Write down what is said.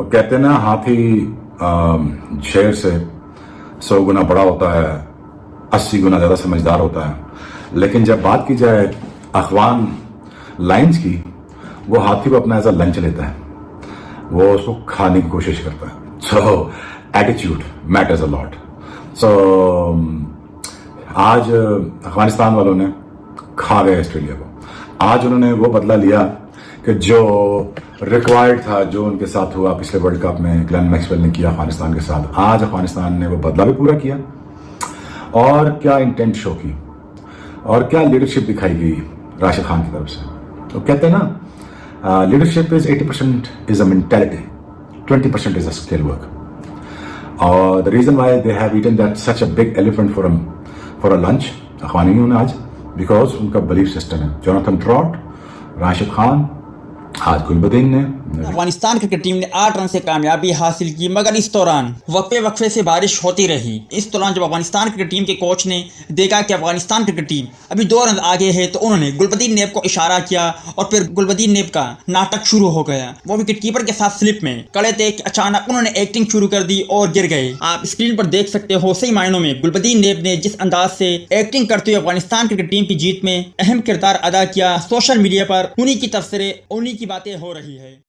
वो कहते हैं ना, हाथी शेर से 100 गुना बड़ा होता है, 80 गुना ज़्यादा समझदार होता है। लेकिन जब बात की जाए अफगान लाइन्स की, वो हाथी को अपना एज अ लंच लेता है, वो उसको खाने की कोशिश करता है। सो एटीट्यूड मैटर्स अ लॉट। सो आज अफगानिस्तान वालों ने खा गए ऑस्ट्रेलिया को। आज उन्होंने वो बदला लिया कि जो रिक्वायर्ड था, जो उनके साथ हुआ पिछले वर्ल्ड कप में ग्लेन मैक्सवेल ने किया अफगानिस्तान के साथ। आज अफगानिस्तान ने वो बदला भी पूरा किया। और क्या इंटेंट शो की और क्या लीडरशिप दिखाई गई राशिद खान की तरफ से। तो कहते हैं ना, leadership is 80% is a mentality, 20% is a skill work. और the reason why they have eaten that such a big elephant for a lunch अफगानियों ने आज, बिकॉज उनका बिलीफ सिस्टम है। जोनाथन ट्रॉट, राशिद खान, आज गुलबदीन ने। अफगानिस्तान क्रिकेट टीम ने 8 रन से कामयाबी हासिल की, मगर इस दौरान वक्फे से बारिश होती रही। इस दौरान जब अफगानिस्तान क्रिकेट टीम के कोच ने देखा कि अफगानिस्तान क्रिकेट टीम अभी 2 रन आगे है, तो उन्होंने गुलबदीन नेब को इशारा किया और फिर गुलबदीन नेब का नाटक शुरू हो गया। वो विकेट कीपर के साथ स्लिप में कड़े थे कि अचानक उन्होंने एक्टिंग शुरू कर दी और गिर गए। आप स्क्रीन पर देख सकते हो, सही मायनों में गुलबदीन नेब ने जिस अंदाज से एक्टिंग करते हुए अफगानिस्तान क्रिकेट टीम की जीत में अहम किरदार अदा किया, सोशल मीडिया पर उन्हीं की तफसीरें, उन्हीं की बातें हो रही है।